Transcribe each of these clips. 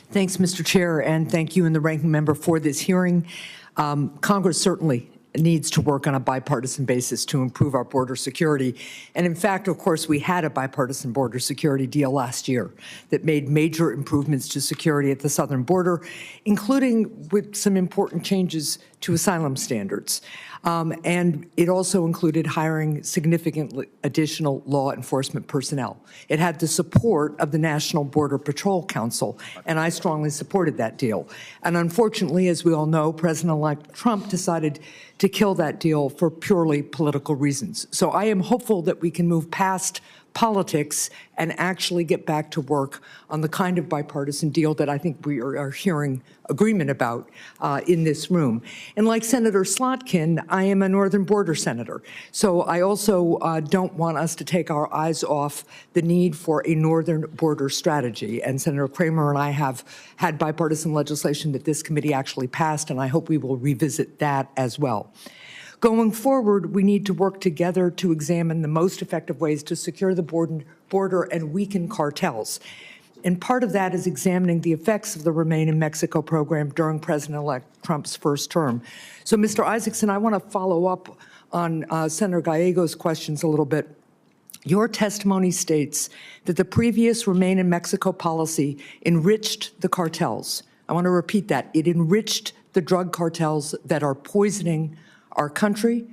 Thanks, Mr. Chair, and thank you and the ranking member for this hearing. Congress certainly needs to work on a bipartisan basis to improve our border security. And in fact, of course, we had a bipartisan border security deal last year that made major improvements to security at the southern border, including with some important changes to asylum standards. And it also included hiring significant additional law enforcement personnel. It had the support of the National Border Patrol Council, and I strongly supported that deal. And unfortunately, as we all know, President-elect Trump decided to kill that deal for purely political reasons. So I am hopeful that we can move past politics and actually get back to work on the kind of bipartisan deal that I think we are hearing agreement about in this room. And like Senator Slotkin, I am a northern border senator. So I also don't want us to take our eyes off the need for a northern border strategy. And Senator Kramer and I have had bipartisan legislation that this committee actually passed, and I hope we will revisit that as well. Going forward, we need to work together to examine the most effective ways to secure the border and weaken cartels. And part of that is examining the effects of the Remain in Mexico program during President-elect Trump's first term. So, Mr. Isaacson, I want to follow up on Senator Gallego's questions a little bit. Your testimony states that the previous Remain in Mexico policy enriched the cartels. I want to repeat that. It enriched the drug cartels that are poisoning our country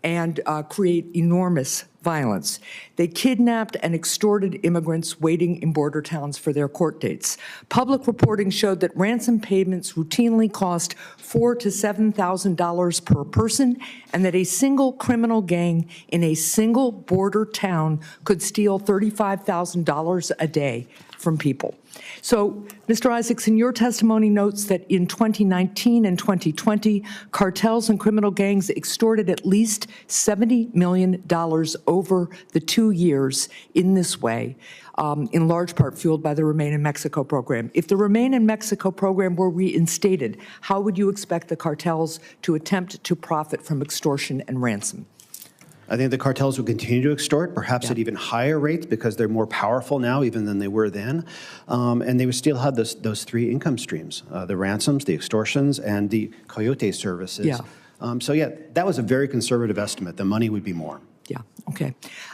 and create enormous violence. They kidnapped and extorted immigrants waiting in border towns for their court dates. Public reporting showed that ransom payments routinely cost $4,000 to $7,000 per person, and that a single criminal gang in a single border town could steal $35,000 a day from people. So, Mr. Isaacson, your testimony notes that in 2019 and 2020, cartels and criminal gangs extorted at least $70 million over the 2 years in this way, in large part fueled by the Remain in Mexico program. If the Remain in Mexico program were reinstated, how would you expect the cartels to attempt to profit from extortion and ransom? I think the cartels will continue to extort, perhaps at even higher rates because they're more powerful now even than they were then. And they would still have those three income streams, the ransoms, the extortions, and the coyote services. Yeah. So yeah, that was a very conservative estimate. The money would be more. Yeah, okay.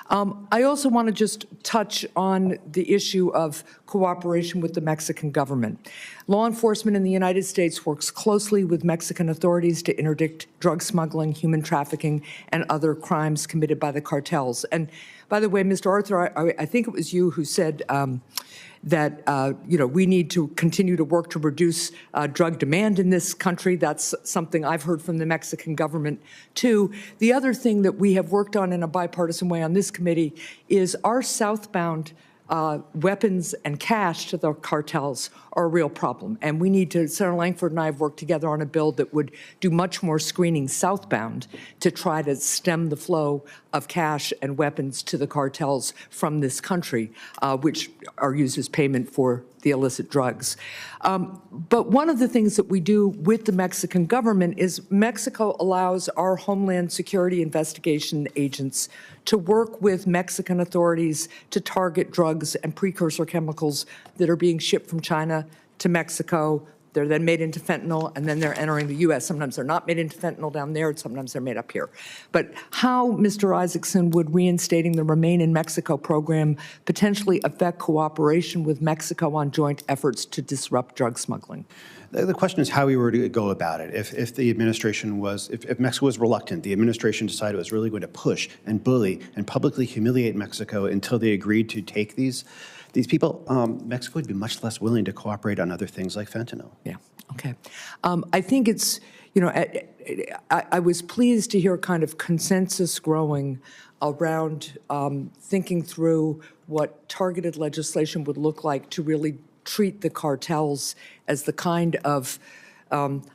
I also want to just touch on the issue of cooperation with the Mexican government. Law enforcement in the United States works closely with Mexican authorities to interdict drug smuggling, human trafficking, and other crimes committed by the cartels. And by the way, Mr. Arthur, I think it was you who said that we need to continue to work to reduce drug demand in this country. That's something I've heard from the Mexican government, too. The other thing that we have worked on in a bipartisan way on this committee is our southbound weapons and cash to the cartels are a real problem. And we need to, Senator Langford and I have worked together on a bill that would do much more screening southbound to try to stem the flow of cash and weapons to the cartels from this country, which are used as payment for the illicit drugs. But one of the things that we do with the Mexican government is Mexico allows our Homeland Security investigation agents to work with Mexican authorities to target drugs and precursor chemicals that are being shipped from China to Mexico. They're then made into fentanyl, and then they're entering the U.S. Sometimes they're not made into fentanyl down there, and sometimes they're made up here. But how, Mr. Isaacson, would reinstating the Remain in Mexico program potentially affect cooperation with Mexico on joint efforts to disrupt drug smuggling? The question is how we were to go about it. If the administration was, if Mexico was reluctant, the administration decided it was really going to push and bully and publicly humiliate Mexico until they agreed to take these people, Mexico would be much less willing to cooperate on other things like fentanyl. Yeah, okay. I think it's, I was pleased to hear kind of consensus growing around thinking through what targeted legislation would look like to really treat the cartels as the kind of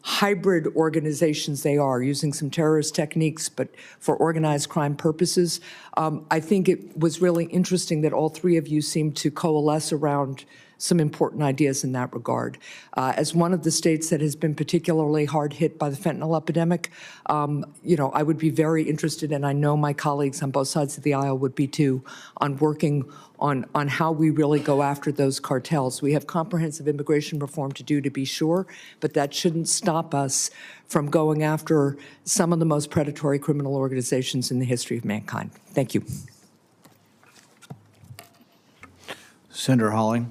hybrid organizations they are, using some terrorist techniques, but for organized crime purposes. I think it was really interesting that all three of you seemed to coalesce around some important ideas in that regard. As one of the states that has been particularly hard hit by the fentanyl epidemic, I would be very interested, and I know my colleagues on both sides of the aisle would be too, on working on how we really go after those cartels. We have comprehensive immigration reform to do, to be sure, but that shouldn't stop us from going after some of the most predatory criminal organizations in the history of mankind. Thank you. Senator Halling.